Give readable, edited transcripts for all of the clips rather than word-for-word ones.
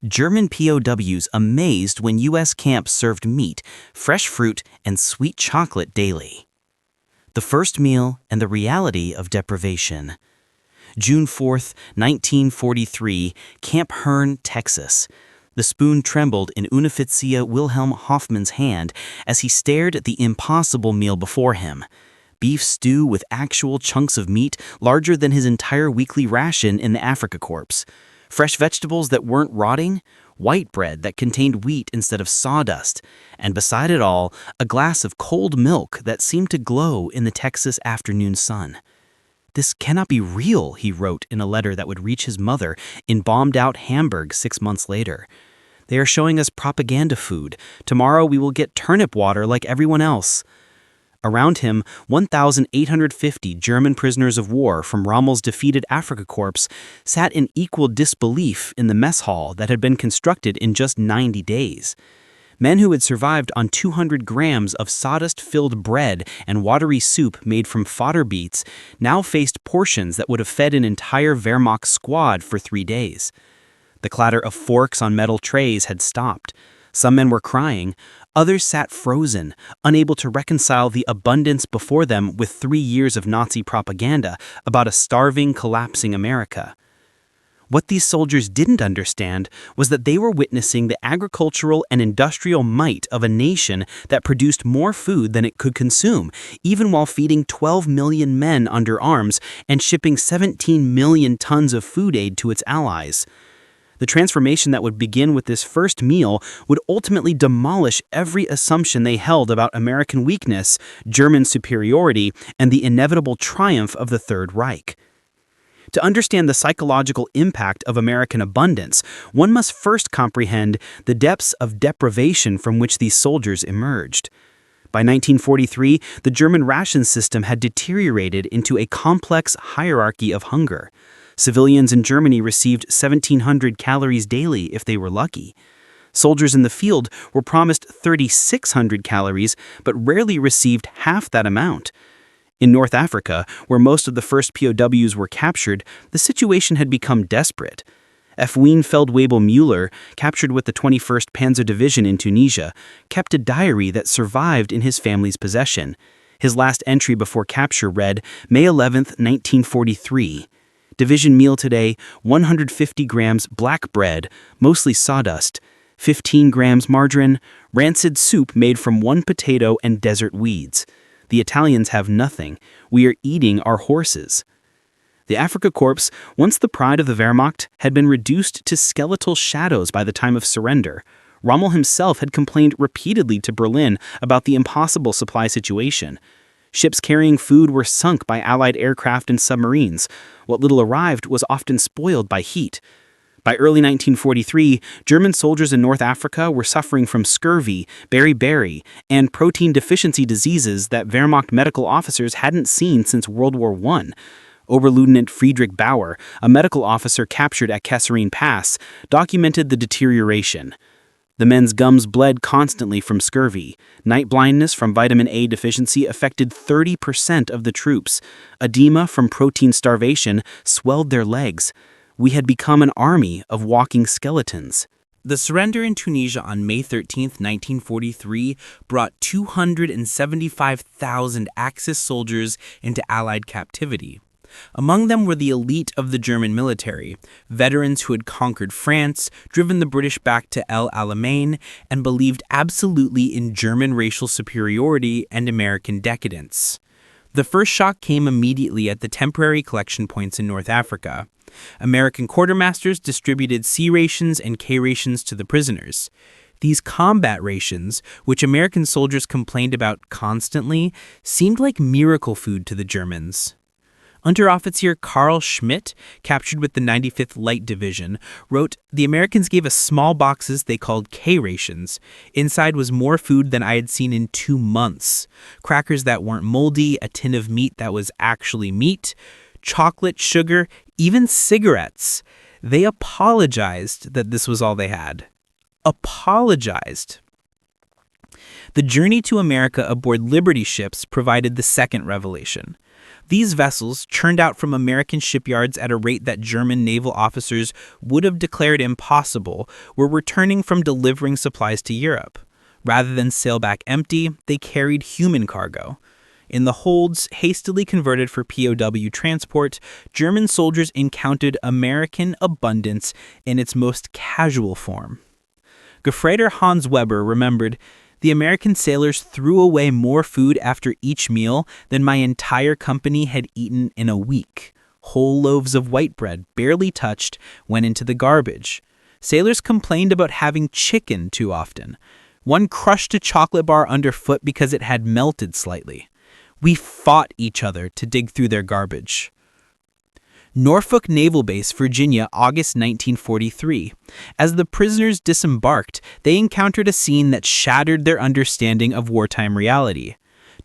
German POWs amazed when U.S. camps served meat, fresh fruit, and sweet chocolate daily. The first meal and the reality of deprivation. June 4, 1943, Camp Hearne, Texas. The spoon trembled in Unteroffizier Wilhelm Hoffmann's hand as he stared at the impossible meal before him. Beef stew with actual chunks of meat larger than his entire weekly ration in the Afrika Korps. Fresh vegetables that weren't rotting, white bread that contained wheat instead of sawdust, and beside it all, a glass of cold milk that seemed to glow in the Texas afternoon sun. "This cannot be real," he wrote in a letter that would reach his mother in bombed-out Hamburg 6 months later. "They are showing us propaganda food. Tomorrow we will get turnip water like everyone else." Around him, 1,850 German prisoners of war from Rommel's defeated Afrika Korps sat in equal disbelief in the mess hall that had been constructed in just 90 days. Men who had survived on 200 grams of sawdust-filled bread and watery soup made from fodder beets now faced portions that would have fed an entire Wehrmacht squad for 3 days. The clatter of forks on metal trays had stopped. Some men were crying, others sat frozen, unable to reconcile the abundance before them with 3 years of Nazi propaganda about a starving, collapsing America. What these soldiers didn't understand was that they were witnessing the agricultural and industrial might of a nation that produced more food than it could consume, even while feeding 12 million men under arms and shipping 17 million tons of food aid to its allies. The transformation that would begin with this first meal would ultimately demolish every assumption they held about American weakness, German superiority, and the inevitable triumph of the Third Reich. To understand the psychological impact of American abundance, one must first comprehend the depths of deprivation from which these soldiers emerged. By 1943, the German ration system had deteriorated into a complex hierarchy of hunger. Civilians in Germany received 1,700 calories daily if they were lucky. Soldiers in the field were promised 3,600 calories, but rarely received half that amount. In North Africa, where most of the first POWs were captured, the situation had become desperate. Efwin Feldwebel-Müller, captured with the 21st Panzer Division in Tunisia, kept a diary that survived in his family's possession. His last entry before capture read, May 11, 1943. Division meal today, 150 grams black bread, mostly sawdust, 15 grams margarine, rancid soup made from 1 potato and desert weeds. The Italians have nothing. We are eating our horses. The Afrika Korps, once the pride of the Wehrmacht, had been reduced to skeletal shadows by the time of surrender. Rommel himself had complained repeatedly to Berlin about the impossible supply situation. Ships carrying food were sunk by Allied aircraft and submarines. What little arrived was often spoiled by heat. By early 1943, German soldiers in North Africa were suffering from scurvy, beriberi, and protein deficiency diseases that Wehrmacht medical officers hadn't seen since World War I. Oberleutnant Friedrich Bauer, a medical officer captured at Kasserine Pass, documented the deterioration. The men's gums bled constantly from scurvy. Night blindness from vitamin A deficiency affected 30% of the troops. Edema from protein starvation swelled their legs. We had become an army of walking skeletons. The surrender in Tunisia on May 13, 1943, brought 275,000 Axis soldiers into Allied captivity. Among them were the elite of the German military, veterans who had conquered France, driven the British back to El Alamein, and believed absolutely in German racial superiority and American decadence. The first shock came immediately at the temporary collection points in North Africa. American quartermasters distributed C rations and K rations to the prisoners. These combat rations, which American soldiers complained about constantly, seemed like miracle food to the Germans. Unteroffizier Karl Schmidt, captured with the 95th Light Division, wrote, "The Americans gave us small boxes they called K rations. Inside was more food than I had seen in 2 months. Crackers that weren't moldy, a tin of meat that was actually meat, chocolate, sugar, even cigarettes. They apologized that this was all they had." Apologized. The journey to America aboard Liberty ships provided the second revelation. These vessels, churned out from American shipyards at a rate that German naval officers would have declared impossible, were returning from delivering supplies to Europe. Rather than sail back empty, they carried human cargo. In the holds, hastily converted for POW transport, German soldiers encountered American abundance in its most casual form. Gefreiter Hans Weber remembered, "The American sailors threw away more food after each meal than my entire company had eaten in a week. Whole loaves of white bread, barely touched, went into the garbage. Sailors complained about having chicken too often. One crushed a chocolate bar underfoot because it had melted slightly. We fought each other to dig through their garbage." Norfolk Naval Base, Virginia, August 1943. As the prisoners disembarked, they encountered a scene that shattered their understanding of wartime reality.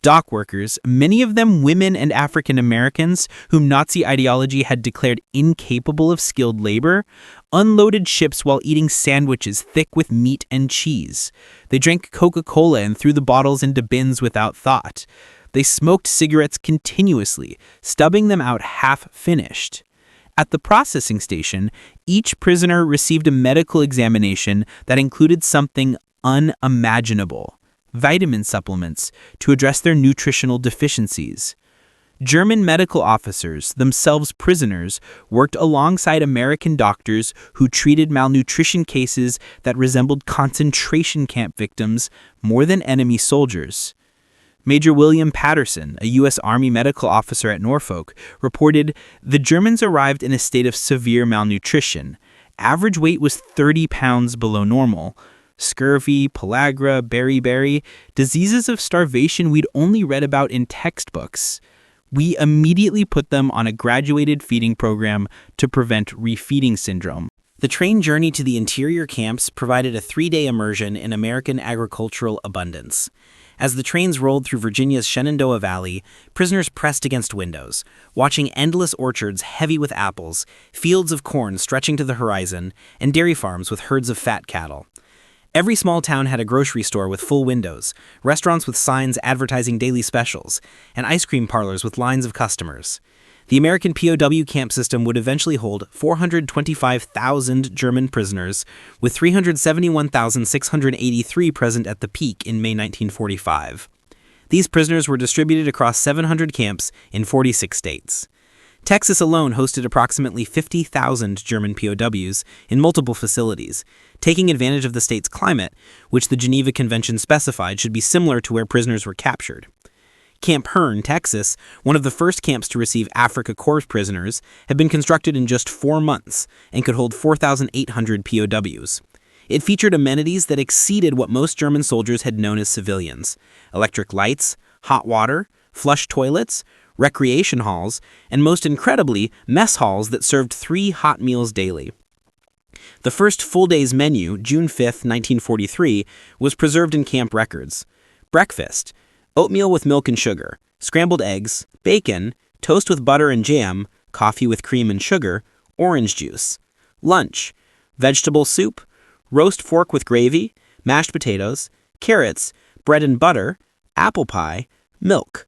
Dock workers, many of them women and African Americans whom Nazi ideology had declared incapable of skilled labor, unloaded ships while eating sandwiches thick with meat and cheese. They drank Coca-Cola and threw the bottles into bins without thought. They smoked cigarettes continuously, stubbing them out half-finished. At the processing station, each prisoner received a medical examination that included something unimaginable: vitamin supplements to address their nutritional deficiencies. German medical officers, themselves prisoners, worked alongside American doctors who treated malnutrition cases that resembled concentration camp victims more than enemy soldiers. Major William Patterson, a U.S. Army medical officer at Norfolk, reported, "The Germans arrived in a state of severe malnutrition. Average weight was 30 pounds below normal. Scurvy, pellagra, beriberi, diseases of starvation we'd only read about in textbooks. We immediately put them on a graduated feeding program to prevent refeeding syndrome." The train journey to the interior camps provided a 3-day immersion in American agricultural abundance. As the trains rolled through Virginia's Shenandoah Valley, prisoners pressed against windows, watching endless orchards heavy with apples, fields of corn stretching to the horizon, and dairy farms with herds of fat cattle. Every small town had a grocery store with full windows, restaurants with signs advertising daily specials, and ice cream parlors with lines of customers. The American POW camp system would eventually hold 425,000 German prisoners, with 371,683 present at the peak in May 1945. These prisoners were distributed across 700 camps in 46 states. Texas alone hosted approximately 50,000 German POWs in multiple facilities, taking advantage of the state's climate, which the Geneva Convention specified should be similar to where prisoners were captured. Camp Hearne, Texas, one of the first camps to receive Afrika Korps prisoners, had been constructed in just 4 months and could hold 4,800 POWs. It featured amenities that exceeded what most German soldiers had known as civilians: electric lights, hot water, flush toilets, recreation halls, and most incredibly, mess halls that served 3 hot meals daily. The first full day's menu, June 5, 1943, was preserved in camp records. Breakfast: oatmeal with milk and sugar, scrambled eggs, bacon, toast with butter and jam, coffee with cream and sugar, orange juice. Lunch: vegetable soup, roast fork with gravy, mashed potatoes, carrots, bread and butter, apple pie, milk.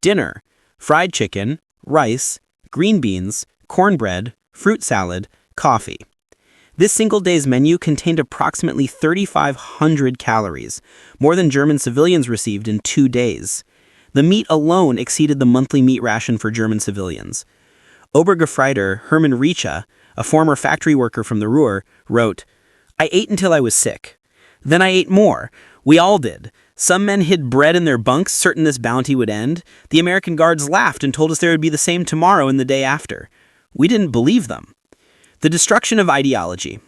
Dinner: fried chicken, rice, green beans, cornbread, fruit salad, coffee. This single day's menu contained approximately 3,500 calories, more than German civilians received in 2 days. The meat alone exceeded the monthly meat ration for German civilians. Obergefreiter Hermann Riecha, a former factory worker from the Ruhr, wrote, "I ate until I was sick. Then I ate more. We all did. Some men hid bread in their bunks, certain this bounty would end. The American guards laughed and told us there would be the same tomorrow and the day after. We didn't believe them." The destruction of ideology.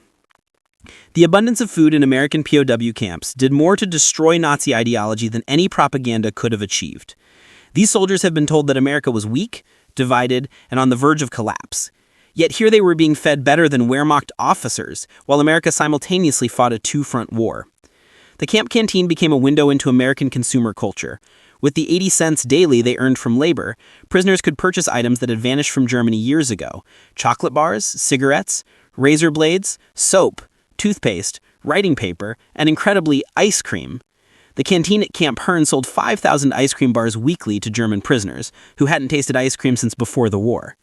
The abundance of food in American POW camps did more to destroy Nazi ideology than any propaganda could have achieved. These soldiers have been told that America was weak, divided, and on the verge of collapse. Yet here they were being fed better than Wehrmacht officers, while America simultaneously fought a 2-front war. The camp canteen became a window into American consumer culture. With the 80 cents daily they earned from labor, prisoners could purchase items that had vanished from Germany years ago: chocolate bars, cigarettes, razor blades, soap, toothpaste, writing paper, and incredibly, ice cream. The canteen at Camp Hearne sold 5,000 ice cream bars weekly to German prisoners, who hadn't tasted ice cream since before the war.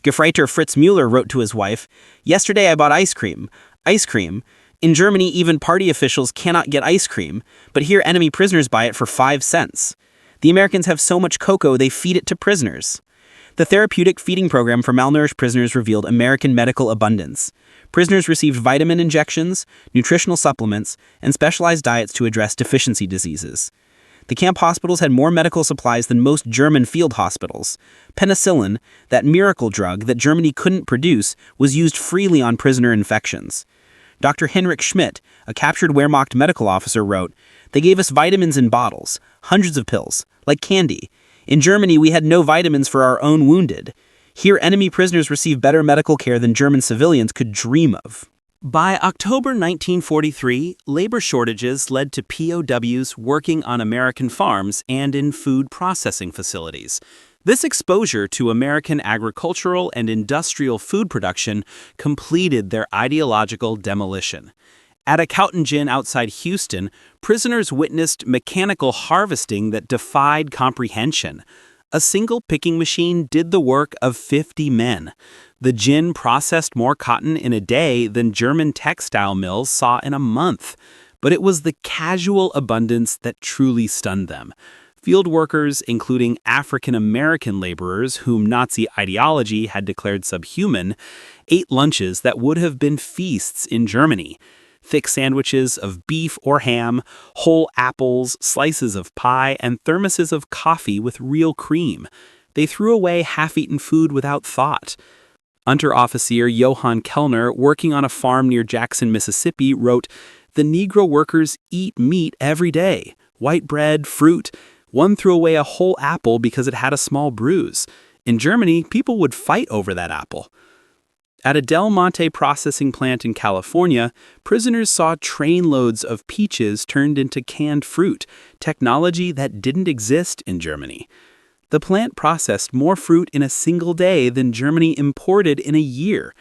Gefreiter Fritz Müller wrote to his wife, "Yesterday I bought ice cream. Ice cream. In Germany, even party officials cannot get ice cream, but here enemy prisoners buy it for 5 cents. The Americans have so much cocoa they feed it to prisoners." The therapeutic feeding program for malnourished prisoners revealed American medical abundance. Prisoners received vitamin injections, nutritional supplements, and specialized diets to address deficiency diseases. The camp hospitals had more medical supplies than most German field hospitals. Penicillin, that miracle drug that Germany couldn't produce, was used freely on prisoner infections. Dr. Heinrich Schmidt, a captured Wehrmacht medical officer, wrote, "They gave us vitamins in bottles, hundreds of pills, like candy. In Germany, we had no vitamins for our own wounded. Here, enemy prisoners receive better medical care than German civilians could dream of." By October 1943, labor shortages led to POWs working on American farms and in food processing facilities. This exposure to American agricultural and industrial food production completed their ideological demolition. At a Kautingen outside Houston, prisoners witnessed mechanical harvesting that defied comprehension. A single picking machine did the work of 50 men. The gin processed more cotton in a day than German textile mills saw in a month. But it was the casual abundance that truly stunned them. Field workers, including African-American laborers whom Nazi ideology had declared subhuman, ate lunches that would have been feasts in Germany. Thick sandwiches of beef or ham, whole apples, slices of pie, and thermoses of coffee with real cream. They threw away half-eaten food without thought. Unteroffizier Johann Kellner, working on a farm near Jackson, Mississippi, wrote, "The Negro workers eat meat every day, white bread, fruit. One threw away a whole apple because it had a small bruise. In Germany, people would fight over that apple." At a Del Monte processing plant in California, prisoners saw trainloads of peaches turned into canned fruit, technology that didn't exist in Germany. The plant processed more fruit in a single day than Germany imported in a year.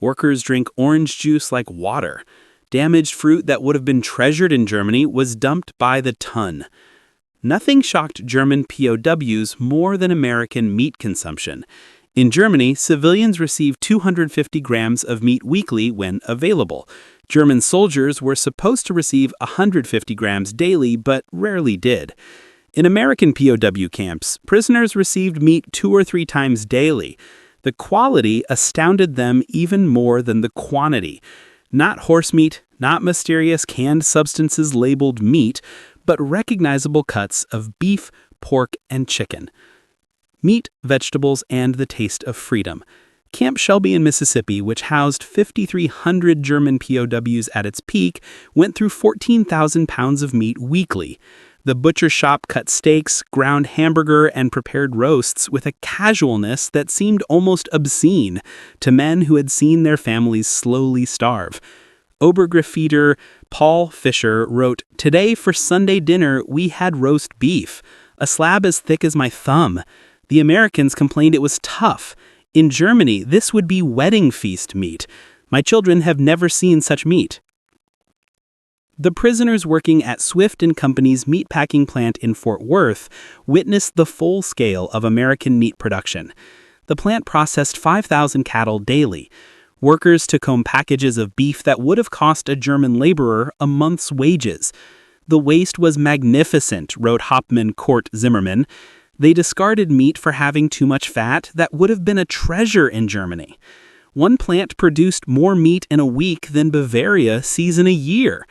Workers drink orange juice like water. Damaged fruit that would have been treasured in Germany was dumped by the ton. Nothing shocked German POWs more than American meat consumption. In Germany, civilians received 250 grams of meat weekly when available. German soldiers were supposed to receive 150 grams daily, but rarely did. In American POW camps, prisoners received meat 2 or 3 times daily. The quality astounded them even more than the quantity. Not horse meat, not mysterious canned substances labeled meat, but recognizable cuts of beef, pork, and chicken. Meat, vegetables, and the taste of freedom. Camp Shelby in Mississippi, which housed 5,300 German POWs at its peak, went through 14,000 pounds of meat weekly. The butcher shop cut steaks, ground hamburger, and prepared roasts with a casualness that seemed almost obscene to men who had seen their families slowly starve. Obergraffitter Paul Fischer wrote, "Today for Sunday dinner we had roast beef, a slab as thick as my thumb. The Americans complained it was tough. In Germany, this would be wedding feast meat. My children have never seen such meat." The prisoners working at Swift & Company's meatpacking plant in Fort Worth witnessed the full scale of American meat production. The plant processed 5,000 cattle daily. Workers took home packages of beef that would have cost a German laborer a month's wages. "The waste was magnificent," wrote Hauptmann Kurt Zimmermann. "They discarded meat for having too much fat that would have been a treasure in Germany. One plant produced more meat in a week than Bavaria sees in a year."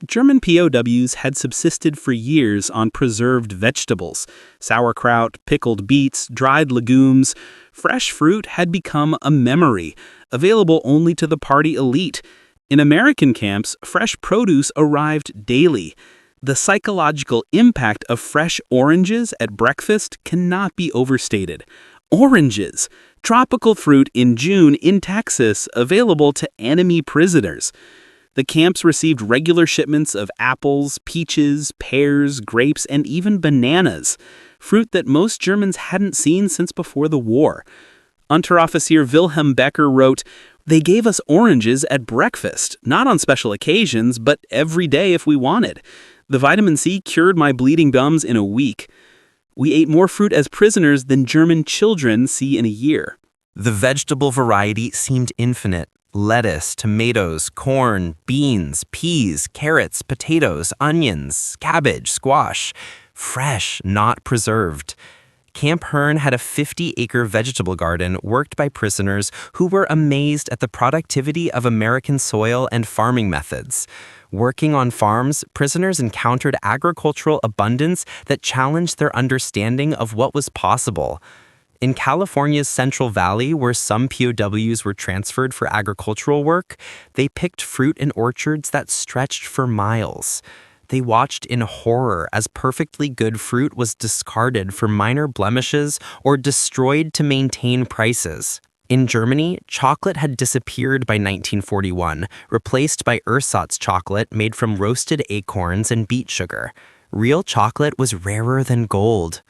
German POWs had subsisted for years on preserved vegetables, sauerkraut, pickled beets, dried legumes. Fresh fruit had become a memory, available only to the party elite. In American camps, fresh produce arrived daily. The psychological impact of fresh oranges at breakfast cannot be overstated. Oranges! Tropical fruit in June in Texas, available to enemy prisoners. The camps received regular shipments of apples, peaches, pears, grapes, and even bananas, fruit that most Germans hadn't seen since before the war. Unteroffizier Wilhelm Becker wrote, "They gave us oranges at breakfast, not on special occasions, but every day if we wanted. The vitamin C cured my bleeding gums in a week. We ate more fruit as prisoners than German children see in a year. The vegetable variety seemed infinite. Lettuce, tomatoes, corn, beans, peas, carrots, potatoes, onions, cabbage, squash. Fresh, not preserved. Camp Hearne had a 50-acre vegetable garden worked by prisoners who were amazed at the productivity of American soil and farming methods. Working on farms, prisoners encountered agricultural abundance that challenged their understanding of what was possible. In California's Central Valley, where some POWs were transferred for agricultural work, they picked fruit in orchards that stretched for miles. They watched in horror as perfectly good fruit was discarded for minor blemishes or destroyed to maintain prices. In Germany, chocolate had disappeared by 1941, replaced by ersatz chocolate made from roasted acorns and beet sugar. Real chocolate was rarer than gold.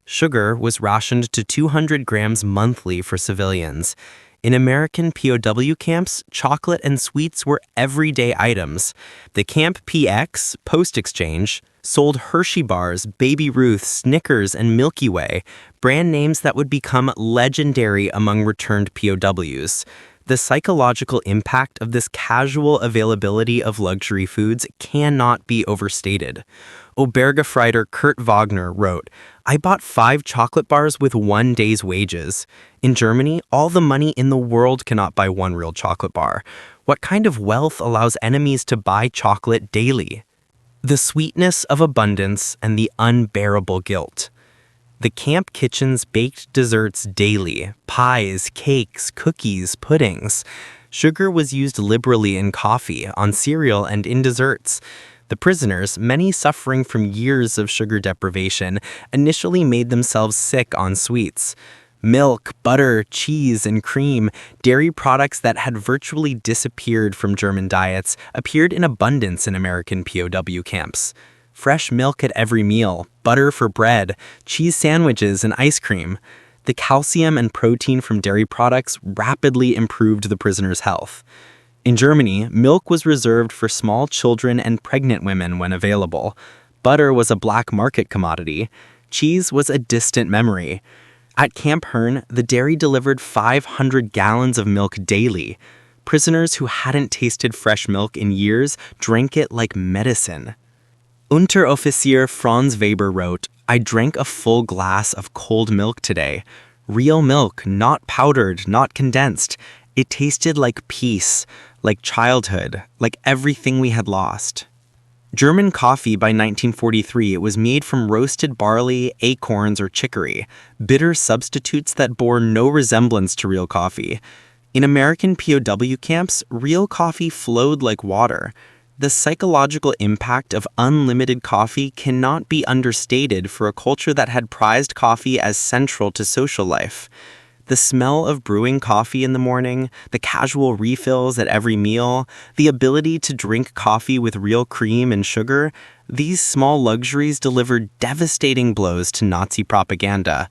Sugar was rationed to 200 grams monthly for civilians. In American POW camps, chocolate and sweets were everyday items. The Camp PX, Post Exchange, sold Hershey bars, Baby Ruth, Snickers, and Milky Way, brand names that would become legendary among returned POWs. The psychological impact of this casual availability of luxury foods cannot be overstated. Obergefreiter Kurt Wagner wrote, "I bought 5 chocolate bars with 1 day's wages. In Germany, all the money in the world cannot buy 1 real chocolate bar. What kind of wealth allows enemies to buy chocolate daily?" The sweetness of abundance and the unbearable guilt. The camp kitchens baked desserts daily, pies, cakes, cookies, puddings. Sugar was used liberally in coffee, on cereal, and in desserts. The prisoners, many suffering from years of sugar deprivation, initially made themselves sick on sweets. Milk, butter, cheese, and cream, dairy products that had virtually disappeared from German diets, appeared in abundance in American POW camps. Fresh milk at every meal, butter for bread, cheese sandwiches, and ice cream. The calcium and protein from dairy products rapidly improved the prisoners' health. In Germany, milk was reserved for small children and pregnant women when available. Butter was a black market commodity. Cheese was a distant memory. At Camp Hearne, the dairy delivered 500 gallons of milk daily. Prisoners who hadn't tasted fresh milk in years drank it like medicine. Unteroffizier Franz Weber wrote, "I drank a full glass of cold milk today. Real milk, not powdered, not condensed. It tasted like peace, like childhood, like everything we had lost." German coffee by 1943 it was made from roasted barley, acorns, or chicory, bitter substitutes that bore no resemblance to real coffee. In American POW camps, real coffee flowed like water. The psychological impact of unlimited coffee cannot be understated for a culture that had prized coffee as central to social life. The smell of brewing coffee in the morning, the casual refills at every meal, the ability to drink coffee with real cream and sugar, these small luxuries delivered devastating blows to Nazi propaganda.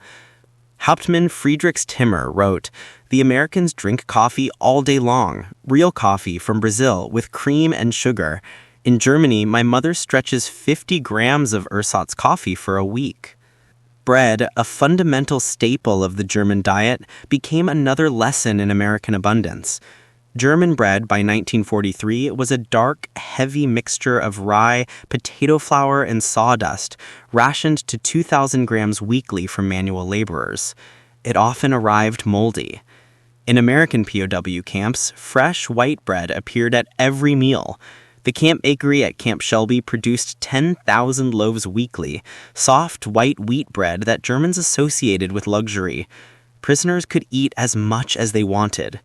Hauptmann Friedrich Timmer wrote, "The Americans drink coffee all day long, real coffee from Brazil with cream and sugar. In Germany, my mother stretches 50 grams of ersatz coffee for a week." Bread, a fundamental staple of the German diet, became another lesson in American abundance. German bread by 1943 was a dark, heavy mixture of rye, potato flour, and sawdust, rationed to 2,000 grams weekly from manual laborers. It often arrived moldy. In American POW camps, fresh white bread appeared at every meal. The camp bakery at Camp Shelby produced 10,000 loaves weekly, soft white wheat bread that Germans associated with luxury. Prisoners could eat as much as they wanted.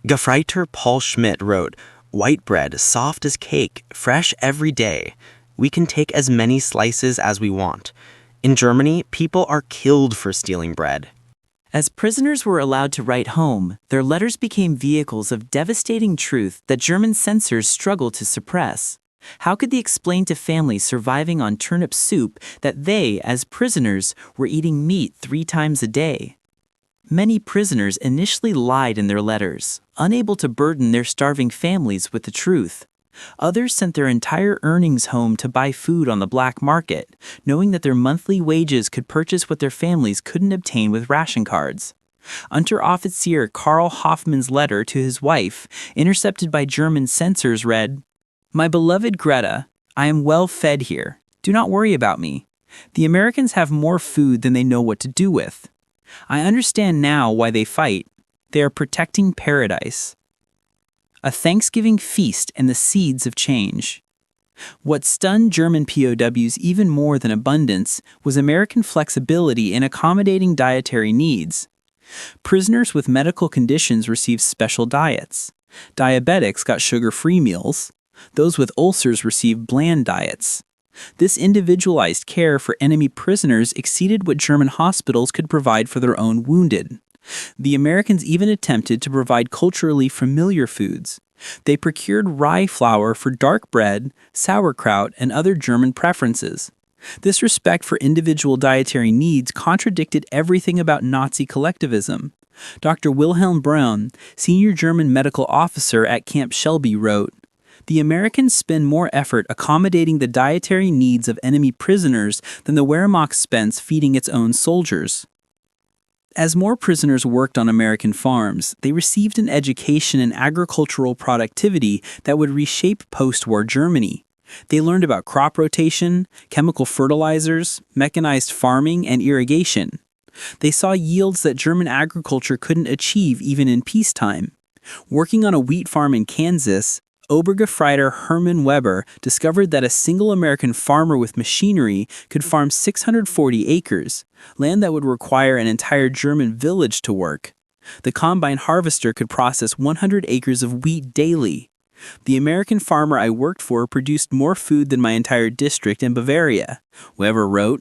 Gefreiter Paul Schmidt wrote, "White bread, soft as cake, fresh every day. We can take as many slices as we want. In Germany, people are killed for stealing bread." As prisoners were allowed to write home, their letters became vehicles of devastating truth that German censors struggled to suppress. How could they explain to families surviving on turnip soup that they, as prisoners, were eating meat 3 times a day? Many prisoners initially lied in their letters, unable to burden their starving families with the truth. Others sent their entire earnings home to buy food on the black market, knowing that their monthly wages could purchase what their families couldn't obtain with ration cards. Unteroffizier Karl Hoffmann's letter to his wife, intercepted by German censors, read, "My beloved Greta, I am well fed here. Do not worry about me. The Americans have more food than they know what to do with. I understand now why they fight. They are protecting paradise." A Thanksgiving feast and the seeds of change. What stunned German POWs even more than abundance was American flexibility in accommodating dietary needs. Prisoners with medical conditions received special diets. Diabetics got sugar-free meals. Those with ulcers received bland diets. This individualized care for enemy prisoners exceeded what German hospitals could provide for their own wounded. The Americans even attempted to provide culturally familiar foods. They procured rye flour for dark bread, sauerkraut, and other German preferences. This respect for individual dietary needs contradicted everything about Nazi collectivism. Dr. Wilhelm Braun, senior German medical officer at Camp Shelby, wrote, "The Americans spend more effort accommodating the dietary needs of enemy prisoners than the Wehrmacht spends feeding its own soldiers." As more prisoners worked on American farms, they received an education in agricultural productivity that would reshape post-war Germany. They learned about crop rotation, chemical fertilizers, mechanized farming, and irrigation. They saw yields that German agriculture couldn't achieve even in peacetime. Working on a wheat farm in Kansas, Obergefreiter Hermann Weber discovered that a single American farmer with machinery could farm 640 acres, land that would require an entire German village to work. The combine harvester could process 100 acres of wheat daily. "The American farmer I worked for produced more food than my entire district in Bavaria," Weber wrote.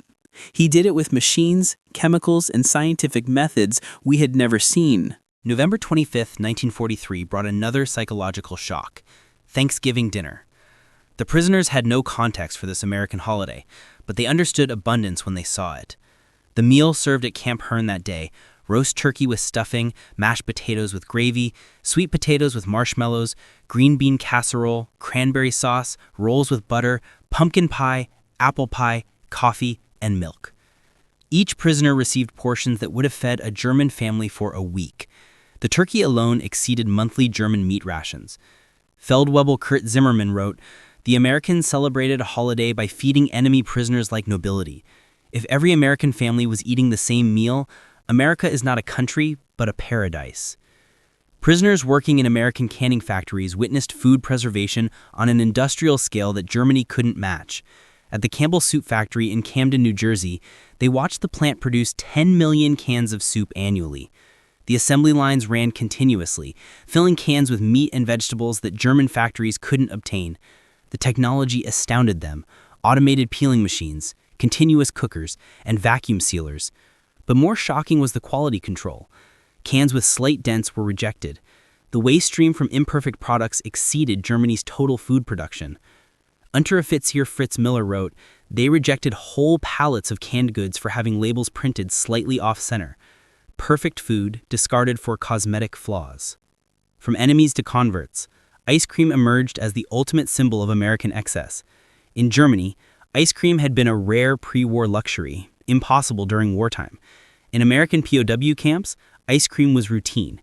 "He did it with machines, chemicals, and scientific methods we had never seen." November 25, 1943 brought another psychological shock. Thanksgiving dinner. The prisoners had no context for this American holiday, but they understood abundance when they saw it. The meal served at Camp Hearne that day: roast turkey with stuffing, mashed potatoes with gravy, sweet potatoes with marshmallows, green bean casserole, cranberry sauce, rolls with butter, pumpkin pie, apple pie, coffee, and milk. Each prisoner received portions that would have fed a German family for a week. The turkey alone exceeded monthly German meat rations. Feldwebel Kurt Zimmermann wrote, "The Americans celebrated a holiday by feeding enemy prisoners like nobility. If every American family was eating the same meal, America is not a country, but a paradise." Prisoners working in American canning factories witnessed food preservation on an industrial scale that Germany couldn't match. At the Campbell Soup Factory in Camden, New Jersey, they watched the plant produce 10 million cans of soup annually. The assembly lines ran continuously, filling cans with meat and vegetables that German factories couldn't obtain. The technology astounded them: automated peeling machines, continuous cookers, and vacuum sealers. But more shocking was the quality control. Cans with slight dents were rejected. The waste stream from imperfect products exceeded Germany's total food production. Unteroffizier Fritz Miller wrote, "They rejected whole pallets of canned goods for having labels printed slightly off-center. Perfect food discarded for cosmetic flaws." From enemies to converts, ice cream emerged as the ultimate symbol of American excess. In Germany, ice cream had been a rare pre-war luxury, impossible during wartime. In American POW camps, ice cream was routine.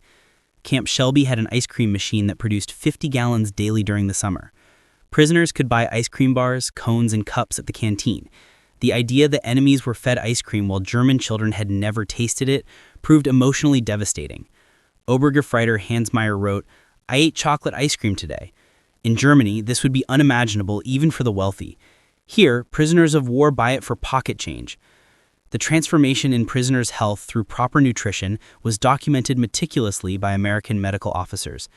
Camp Shelby had an ice cream machine that produced 50 gallons daily during the summer. Prisoners could buy ice cream bars, cones, and cups at the canteen. The idea that enemies were fed ice cream while German children had never tasted it proved emotionally devastating. Obergefreiter Hansmeyer wrote, "I ate chocolate ice cream today." In Germany, this would be unimaginable even for the wealthy. Here, prisoners of war buy it for pocket change. The transformation in prisoners' health through proper nutrition was documented meticulously by American medical officers.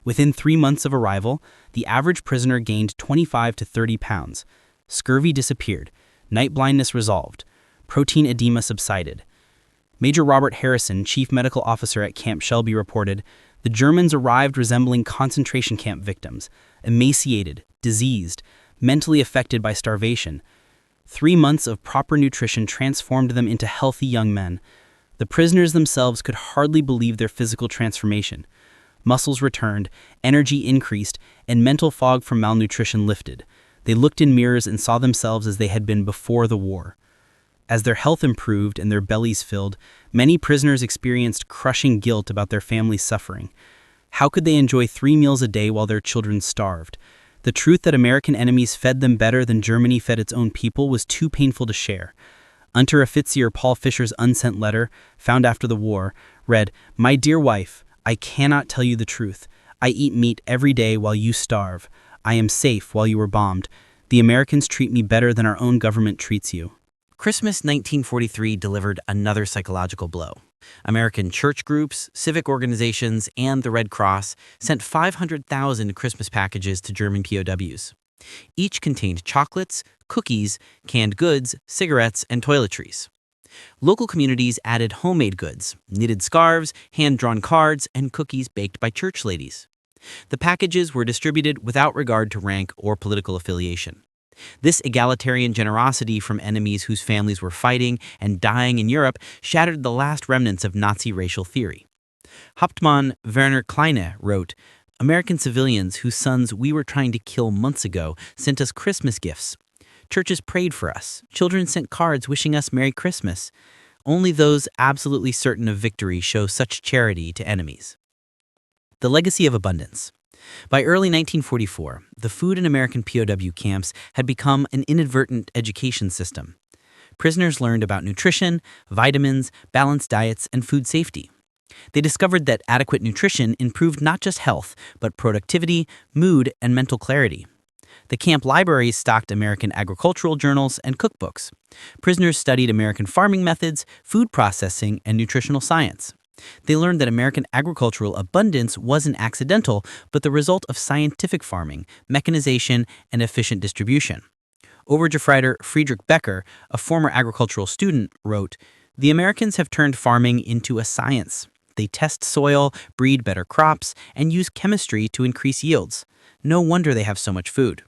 Within 3 months of arrival, the average prisoner gained 25 to 30 pounds. Scurvy disappeared. Night blindness resolved. Protein edema subsided. Major Robert Harrison, chief medical officer at Camp Shelby, reported, "The Germans arrived resembling concentration camp victims, emaciated, diseased, mentally affected by starvation. 3 months of proper nutrition transformed them into healthy young men. The prisoners themselves could hardly believe their physical transformation. Muscles returned, energy increased, and mental fog from malnutrition lifted. They looked in mirrors and saw themselves as they had been before the war. As their health improved and their bellies filled, many prisoners experienced crushing guilt about their family's suffering. How could they enjoy 3 meals a day while their children starved? The truth that American enemies fed them better than Germany fed its own people was too painful to share. Unteroffizier Paul Fischer's unsent letter, found after the war, read, "My dear wife, I cannot tell you the truth. I eat meat every day while you starve. I am safe while you are bombed. The Americans treat me better than our own government treats you." Christmas 1943 delivered another psychological blow. American church groups, civic organizations, and the Red Cross sent 500,000 Christmas packages to German POWs. Each contained chocolates, cookies, canned goods, cigarettes, and toiletries. Local communities added homemade goods, knitted scarves, hand-drawn cards, and cookies baked by church ladies. The packages were distributed without regard to rank or political affiliation. This egalitarian generosity from enemies whose families were fighting and dying in Europe shattered the last remnants of Nazi racial theory. Hauptmann Werner Kleine wrote, "American civilians whose sons we were trying to kill months ago sent us Christmas gifts. Churches prayed for us. Children sent cards wishing us Merry Christmas. Only those absolutely certain of victory show such charity to enemies." The legacy of abundance. By early 1944, the food in American POW camps had become an inadvertent education system. Prisoners learned about nutrition, vitamins, balanced diets, and food safety. They discovered that adequate nutrition improved not just health, but productivity, mood, and mental clarity. The camp libraries stocked American agricultural journals and cookbooks. Prisoners studied American farming methods, food processing, and nutritional science. They learned that American agricultural abundance wasn't accidental, but the result of scientific farming, mechanization, and efficient distribution. Obergefreiter Friedrich Becker, a former agricultural student, wrote, "The Americans have turned farming into a science. They test soil, breed better crops, and use chemistry to increase yields. No wonder they have so much food."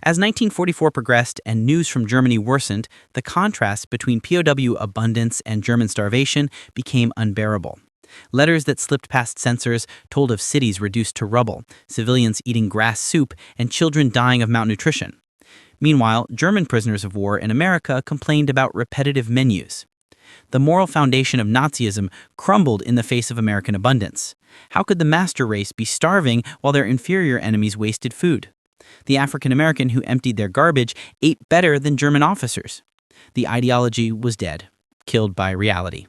As 1944 progressed and news from Germany worsened, the contrast between POW abundance and German starvation became unbearable. Letters that slipped past censors told of cities reduced to rubble, civilians eating grass soup, and children dying of malnutrition. Meanwhile, German prisoners of war in America complained about repetitive menus. The moral foundation of Nazism crumbled in the face of American abundance. How could the master race be starving while their inferior enemies wasted food? The African American who emptied their garbage ate better than German officers. The ideology was dead, killed by reality.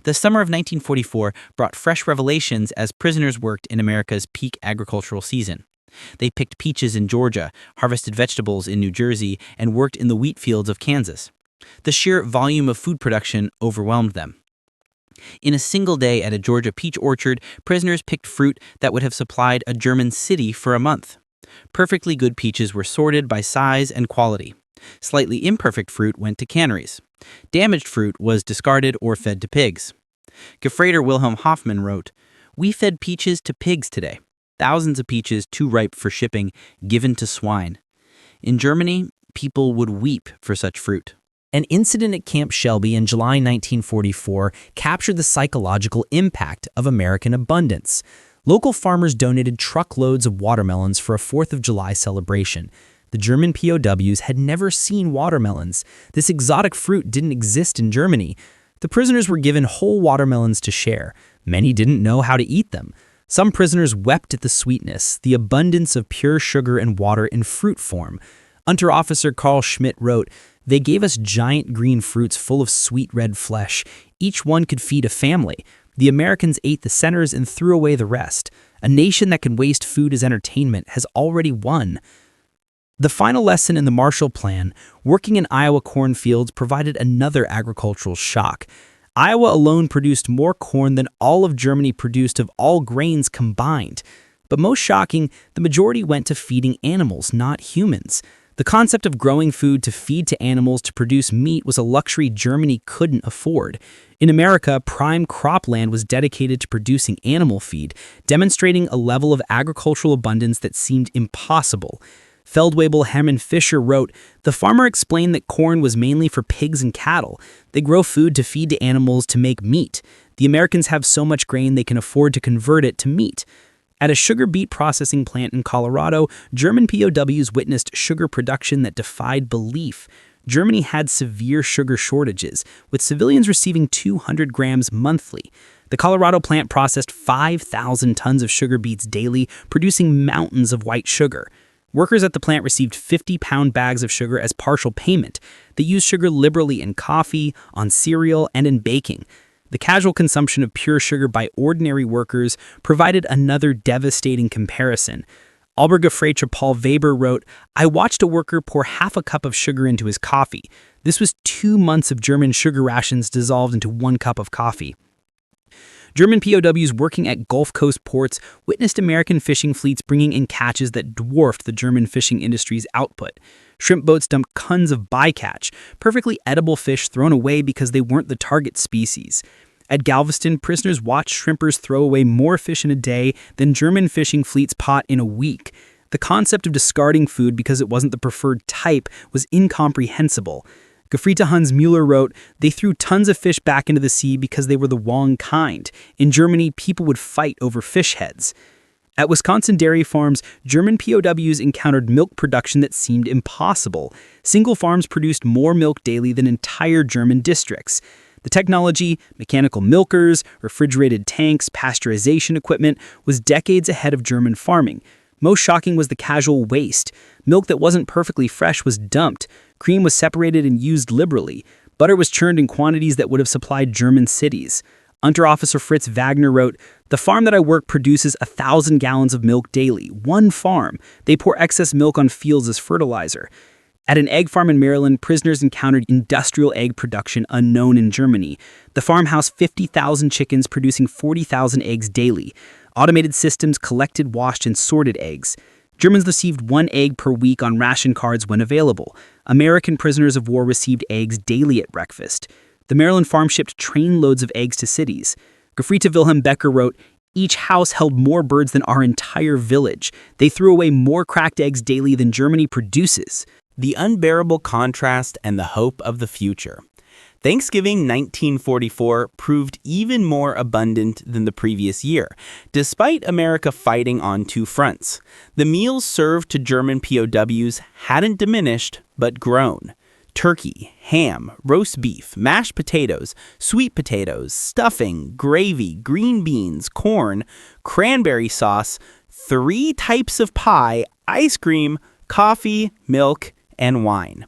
The summer of 1944 brought fresh revelations as prisoners worked in America's peak agricultural season. They picked peaches in Georgia, harvested vegetables in New Jersey, and worked in the wheat fields of Kansas. The sheer volume of food production overwhelmed them. In a single day at a Georgia peach orchard, prisoners picked fruit that would have supplied a German city for a month. Perfectly good peaches were sorted by size and quality. Slightly imperfect fruit went to canneries. Damaged fruit was discarded or fed to pigs. Gefreiter Wilhelm Hoffmann wrote, "We fed peaches to pigs today. Thousands of peaches too ripe for shipping, given to swine. In Germany, people would weep for such fruit." An incident at Camp Shelby in July 1944 captured the psychological impact of American abundance. Local farmers donated truckloads of watermelons for a 4th of July celebration. The German POWs had never seen watermelons. This exotic fruit didn't exist in Germany. The prisoners were given whole watermelons to share. Many didn't know how to eat them. Some prisoners wept at the sweetness, the abundance of pure sugar and water in fruit form. Unterofficer Carl Schmidt wrote, "They gave us giant green fruits full of sweet red flesh. Each one could feed a family. The Americans ate the centers and threw away the rest. A nation that can waste food as entertainment has already won." The final lesson in the Marshall Plan, working in Iowa cornfields, provided another agricultural shock. Iowa alone produced more corn than all of Germany produced of all grains combined. But most shocking, the majority went to feeding animals, not humans. The concept of growing food to feed to animals to produce meat was a luxury Germany couldn't afford. In America, prime cropland was dedicated to producing animal feed, demonstrating a level of agricultural abundance that seemed impossible. Feldwebel Hermann Fischer wrote, "The farmer explained that corn was mainly for pigs and cattle. They grow food to feed to animals to make meat. The Americans have so much grain they can afford to convert it to meat." At a sugar beet processing plant in Colorado, German POWs witnessed sugar production that defied belief. Germany had severe sugar shortages, with civilians receiving 200 grams monthly. The Colorado plant processed 5,000 tons of sugar beets daily, producing mountains of white sugar. Workers at the plant received 50-pound bags of sugar as partial payment. They used sugar liberally in coffee, on cereal, and in baking. The casual consumption of pure sugar by ordinary workers provided another devastating comparison. Obergefreiter Paul Weber wrote, "I watched a worker pour half a cup of sugar into his coffee. This was 2 months of German sugar rations dissolved into 1 cup of coffee." German POWs working at Gulf Coast ports witnessed American fishing fleets bringing in catches that dwarfed the German fishing industry's output. Shrimp boats dumped tons of bycatch, perfectly edible fish thrown away because they weren't the target species. At Galveston, prisoners watched shrimpers throw away more fish in a day than German fishing fleets caught in a week. The concept of discarding food because it wasn't the preferred type was incomprehensible. Gefrita Hans Müller wrote, "They threw tons of fish back into the sea because they were the wrong kind. In Germany, people would fight over fish heads." At Wisconsin dairy farms, German POWs encountered milk production that seemed impossible. Single farms produced more milk daily than entire German districts. The technology, mechanical milkers, refrigerated tanks, pasteurization equipment, was decades ahead of German farming. Most shocking was the casual waste. Milk that wasn't perfectly fresh was dumped. Cream was separated and used liberally. Butter was churned in quantities that would have supplied German cities. Unterofficer Fritz Wagner wrote, "The farm that I work produces 1,000 gallons of milk daily. One farm. They pour excess milk on fields as fertilizer." At an egg farm in Maryland, prisoners encountered industrial egg production unknown in Germany. The farm housed 50,000 chickens producing 40,000 eggs daily. Automated systems collected, washed, and sorted eggs. Germans received 1 egg per week on ration cards when available. American prisoners of war received eggs daily at breakfast. The Maryland farm shipped trainloads of eggs to cities. Gefrita Wilhelm Becker wrote, "Each house held more birds than our entire village. They threw away more cracked eggs daily than Germany produces." The unbearable contrast and the hope of the future. Thanksgiving 1944 proved even more abundant than the previous year, despite America fighting on 2 fronts. The meals served to German POWs hadn't diminished, but grown. Turkey, ham, roast beef, mashed potatoes, sweet potatoes, stuffing, gravy, green beans, corn, cranberry sauce, 3 types of pie, ice cream, coffee, milk, and wine.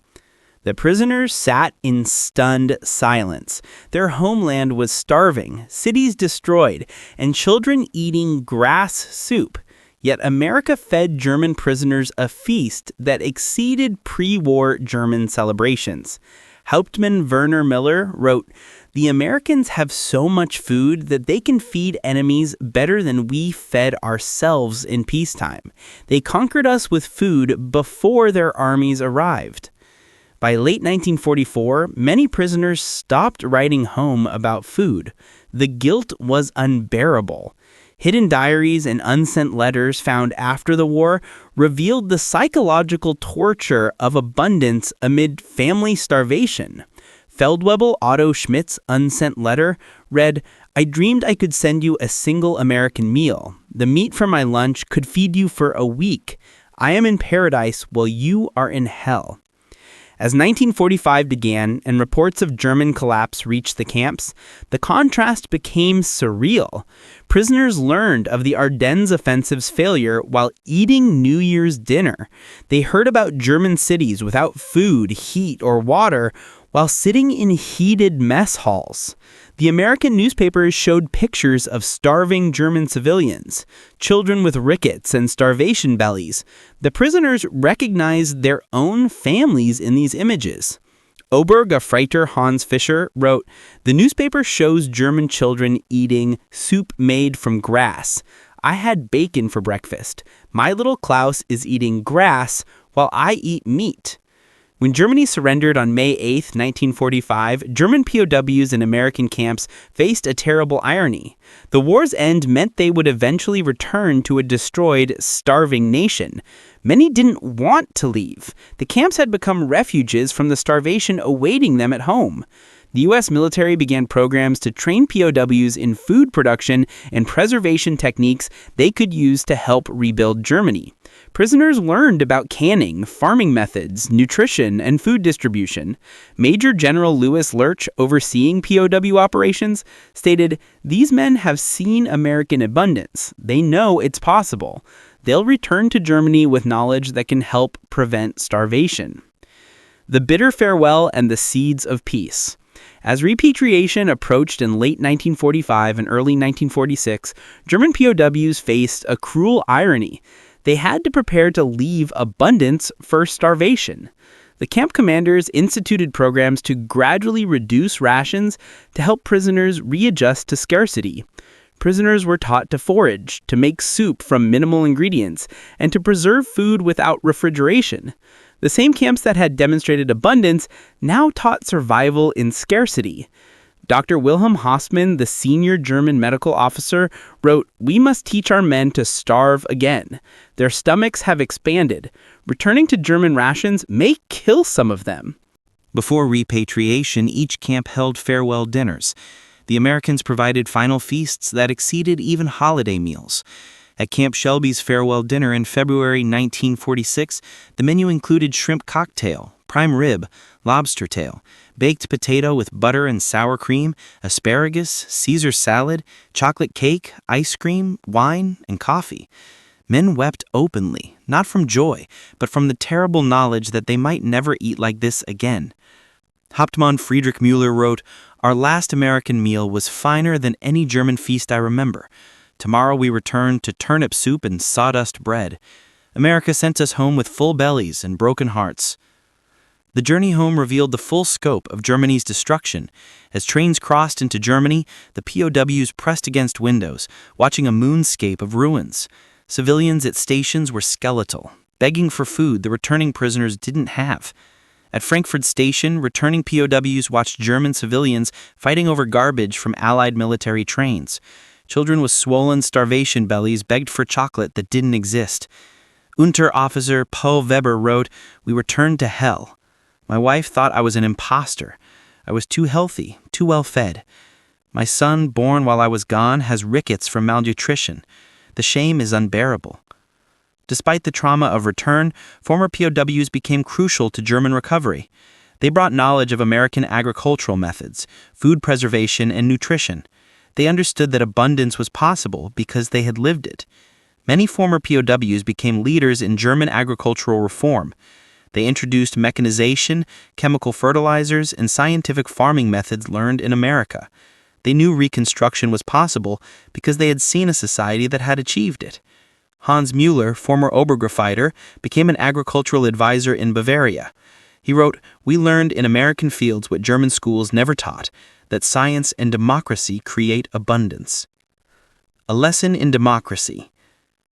The prisoners sat in stunned silence. Their homeland was starving, cities destroyed, and children eating grass soup. Yet America fed German prisoners a feast that exceeded pre-war German celebrations. Hauptmann Werner Miller wrote, "The Americans have so much food that they can feed enemies better than we fed ourselves in peacetime. They conquered us with food before their armies arrived." By late 1944, many prisoners stopped writing home about food. The guilt was unbearable. Hidden diaries and unsent letters found after the war revealed the psychological torture of abundance amid family starvation. Feldwebel Otto Schmidt's unsent letter read, "I dreamed I could send you a single American meal. The meat from my lunch could feed you for a week. I am in paradise while you are in hell." As 1945 began and reports of German collapse reached the camps, the contrast became surreal. Prisoners learned of the Ardennes offensive's failure while eating New Year's dinner. They heard about German cities without food, heat, or water while sitting in heated mess halls. The American newspapers showed pictures of starving German civilians, children with rickets and starvation bellies. The prisoners recognized their own families in these images. Obergefreiter Hans Fischer wrote, "The newspaper shows German children eating soup made from grass. I had bacon for breakfast. My little Klaus is eating grass while I eat meat." When Germany surrendered on May 8, 1945, German POWs in American camps faced a terrible irony. The war's end meant they would eventually return to a destroyed, starving nation. Many didn't want to leave. The camps had become refuges from the starvation awaiting them at home. The U.S. military began programs to train POWs in food production and preservation techniques they could use to help rebuild Germany. Prisoners learned about canning, farming methods, nutrition, and food distribution. Major General Lewis Lurch, overseeing POW operations, stated, "These men have seen American abundance. They know it's possible. They'll return to Germany with knowledge that can help prevent starvation." The bitter farewell and the seeds of peace. As repatriation approached in late 1945 and early 1946, German POWs faced a cruel irony. They had to prepare to leave abundance for starvation. The camp commanders instituted programs to gradually reduce rations to help prisoners readjust to scarcity. Prisoners were taught to forage, to make soup from minimal ingredients, and to preserve food without refrigeration. The same camps that had demonstrated abundance now taught survival in scarcity. Dr. Wilhelm Hausmann, the senior German medical officer, wrote, "We must teach our men to starve again. Their stomachs have expanded. Returning to German rations may kill some of them." Before repatriation, each camp held farewell dinners. The Americans provided final feasts that exceeded even holiday meals. At Camp Shelby's farewell dinner in February 1946, the menu included shrimp cocktail, prime rib, lobster tail, baked potato with butter and sour cream, asparagus, Caesar salad, chocolate cake, ice cream, wine, and coffee. Men wept openly, not from joy, but from the terrible knowledge that they might never eat like this again. Hauptmann Friedrich Müller wrote, "Our last American meal was finer than any German feast I remember. Tomorrow we return to turnip soup and sawdust bread. America sent us home with full bellies and broken hearts." The journey home revealed the full scope of Germany's destruction. As trains crossed into Germany, the POWs pressed against windows, watching a moonscape of ruins. Civilians at stations were skeletal, begging for food the returning prisoners didn't have. At Frankfurt Station, returning POWs watched German civilians fighting over garbage from Allied military trains. Children with swollen starvation bellies begged for chocolate that didn't exist. Unterofficer Paul Weber wrote, "We returned to hell. My wife thought I was an imposter. I was too healthy, too well fed. My son, born while I was gone, has rickets from malnutrition. The shame is unbearable." Despite the trauma of return, former POWs became crucial to German recovery. They brought knowledge of American agricultural methods, food preservation, and nutrition. They understood that abundance was possible because they had lived it. Many former POWs became leaders in German agricultural reform. They introduced mechanization, chemical fertilizers, and scientific farming methods learned in America. They knew Reconstruction was possible because they had seen a society that had achieved it. Hans Müller, former Obergruppeiter, became an agricultural advisor in Bavaria. He wrote, "We learned in American fields what German schools never taught, that science and democracy create abundance." A lesson in democracy.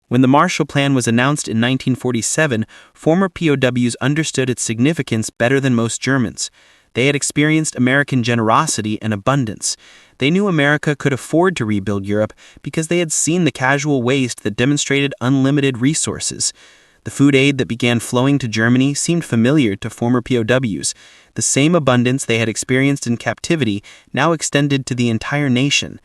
When the Marshall Plan was announced in 1947, former POWs understood its significance better than most Germans. They had experienced American generosity and abundance. They knew America could afford to rebuild Europe because they had seen the casual waste that demonstrated unlimited resources. The food aid that began flowing to Germany seemed familiar to former POWs. The same abundance they had experienced in captivity now extended to the entire nation.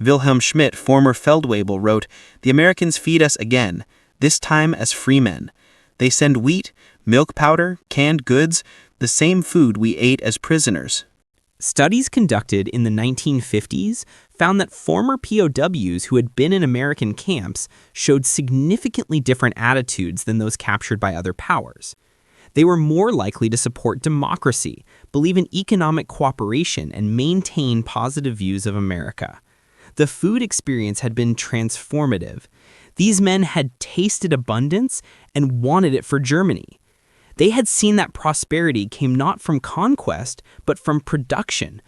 Wilhelm Schmidt, former Feldwebel, wrote, "The Americans feed us again, this time as free men. They send wheat, milk powder, canned goods, the same food we ate as prisoners." Studies conducted in the 1950s found that former POWs who had been in American camps showed significantly different attitudes than those captured by other powers. They were more likely to support democracy, believe in economic cooperation, and maintain positive views of America. The food experience had been transformative. These men had tasted abundance and wanted it for Germany. They had seen that prosperity came not from conquest, but from production,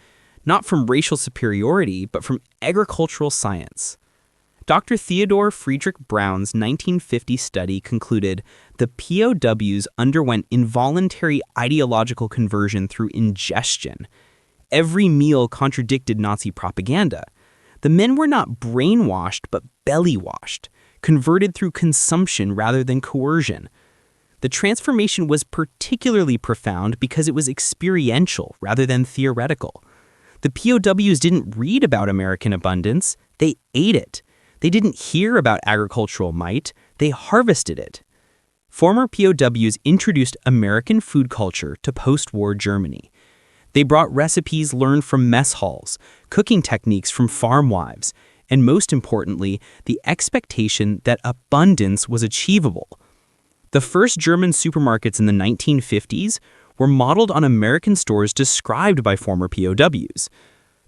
not from racial superiority, but from agricultural science. Dr. Theodore Friedrich Braun's 1950 study concluded the POWs underwent involuntary ideological conversion through ingestion. Every meal contradicted Nazi propaganda. The men were not brainwashed but belly-washed, converted through consumption rather than coercion. The transformation was particularly profound because it was experiential rather than theoretical. The POWs didn't read about American abundance, they ate it. They didn't hear about agricultural might, they harvested it. Former POWs introduced American food culture to post-war Germany. They brought recipes learned from mess halls, cooking techniques from farm wives, and most importantly, the expectation that abundance was achievable. The first German supermarkets in the 1950s were modeled on American stores described by former POWs.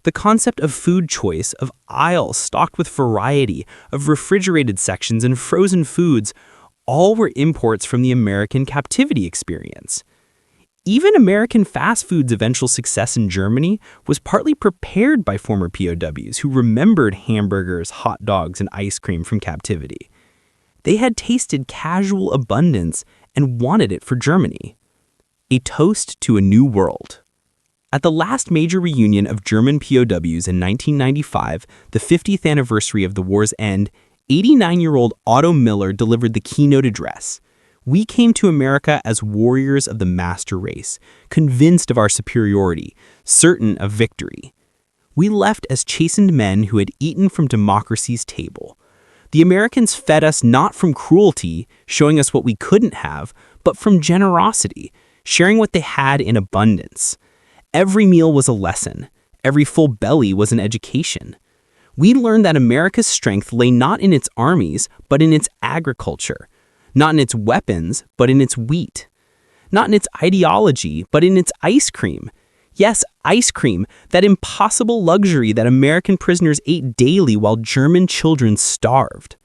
The concept of food choice, of aisles stocked with variety, of refrigerated sections and frozen foods, all were imports from the American captivity experience. Even American fast food's eventual success in Germany was partly prepared by former POWs who remembered hamburgers, hot dogs, and ice cream from captivity. They had tasted casual abundance and wanted it for Germany. A toast to a new world. At the last major reunion of German POWs in 1995, the 50th anniversary of the war's end, 89-year-old Otto Miller delivered the keynote address. We came to America as warriors of the master race, convinced of our superiority, certain of victory. We left as chastened men who had eaten from democracy's table. The Americans fed us not from cruelty, showing us what we couldn't have, but from generosity, sharing what they had in abundance. Every meal was a lesson. Every full belly was an education. We learned that America's strength lay not in its armies, but in its agriculture. Not in its weapons, but in its wheat. Not in its ideology, but in its ice cream. Yes, ice cream, that impossible luxury that American prisoners ate daily while German children starved.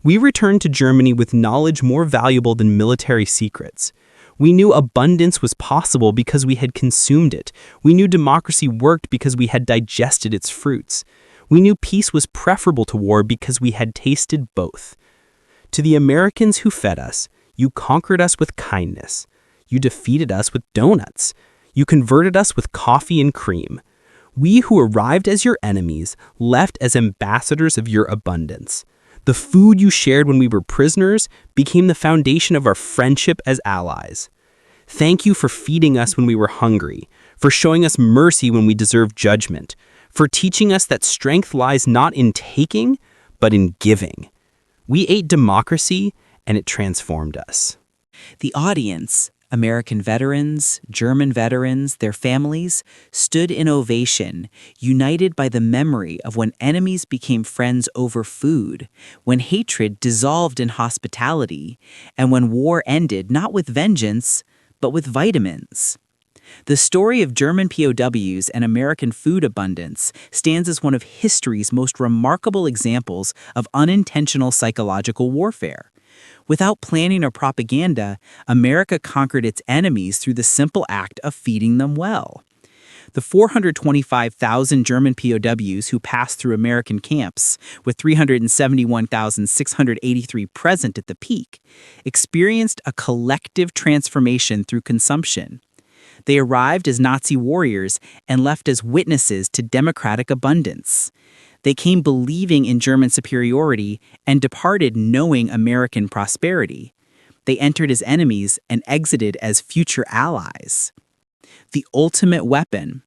We returned to Germany with knowledge more valuable than military secrets. We knew abundance was possible because we had consumed it. We knew democracy worked because we had digested its fruits. We knew peace was preferable to war because we had tasted both. To the Americans who fed us, you conquered us with kindness. You defeated us with donuts. You converted us with coffee and cream. We who arrived as your enemies left as ambassadors of your abundance. The food you shared when we were prisoners became the foundation of our friendship as allies. Thank you for feeding us when we were hungry, for showing us mercy when we deserved judgment, for teaching us that strength lies not in taking, but in giving. We ate democracy, and it transformed us. The audience, American veterans, German veterans, their families, stood in ovation, united by the memory of when enemies became friends over food, when hatred dissolved in hospitality, and when war ended not with vengeance, but with vitamins. The story of German POWs and American food abundance stands as one of history's most remarkable examples of unintentional psychological warfare. Without planning or propaganda, America conquered its enemies through the simple act of feeding them well. The 425,000 German POWs who passed through American camps, with 371,683 present at the peak, experienced a collective transformation through consumption. They arrived as Nazi warriors and left as witnesses to democratic abundance. They came believing in German superiority and departed knowing American prosperity. They entered as enemies and exited as future allies. The ultimate weapon.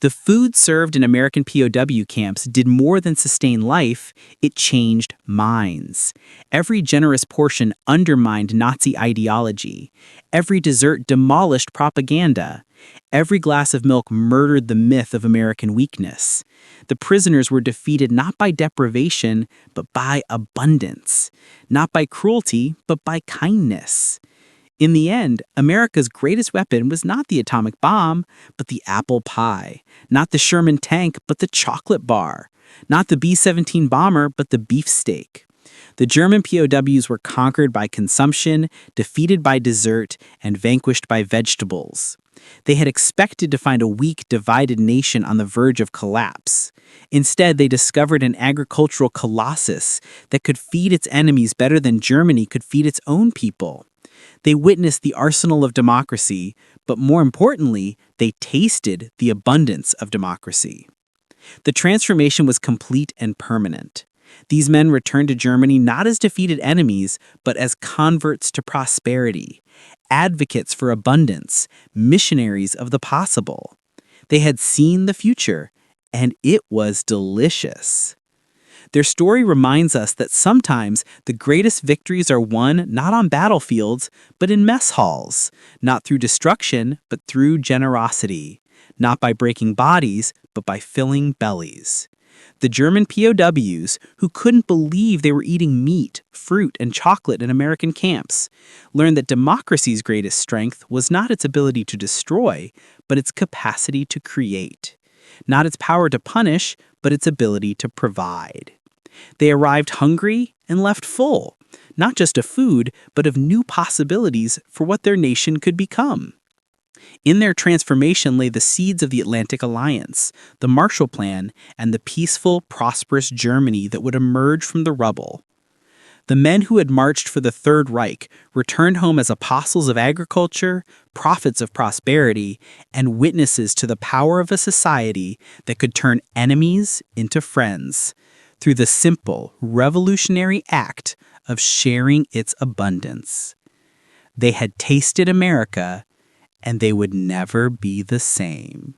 The food served in American POW camps did more than sustain life, it changed minds. Every generous portion undermined Nazi ideology. Every dessert demolished propaganda. Every glass of milk murdered the myth of American weakness. The prisoners were defeated not by deprivation, but by abundance. Not by cruelty, but by kindness. In the end, America's greatest weapon was not the atomic bomb, but the apple pie. Not the Sherman tank, but the chocolate bar. Not the B-17 bomber, but the beefsteak. The German POWs were conquered by consumption, defeated by dessert, and vanquished by vegetables. They had expected to find a weak, divided nation on the verge of collapse. Instead, they discovered an agricultural colossus that could feed its enemies better than Germany could feed its own people. They witnessed the arsenal of democracy, but more importantly, they tasted the abundance of democracy. The transformation was complete and permanent. These men returned to Germany not as defeated enemies, but as converts to prosperity, advocates for abundance, missionaries of the possible. They had seen the future, and it was delicious. Their story reminds us that sometimes the greatest victories are won not on battlefields, but in mess halls, not through destruction, but through generosity, not by breaking bodies, but by filling bellies. The German POWs, who couldn't believe they were eating meat, fruit, and chocolate in American camps, learned that democracy's greatest strength was not its ability to destroy, but its capacity to create. Not its power to punish, but its ability to provide. They arrived hungry and left full, not just of food, but of new possibilities for what their nation could become. In their transformation lay the seeds of the Atlantic Alliance, the Marshall Plan, and the peaceful, prosperous Germany that would emerge from the rubble. The men who had marched for the Third Reich returned home as apostles of agriculture, prophets of prosperity, and witnesses to the power of a society that could turn enemies into friends through the simple, revolutionary act of sharing its abundance. They had tasted America, and they would never be the same.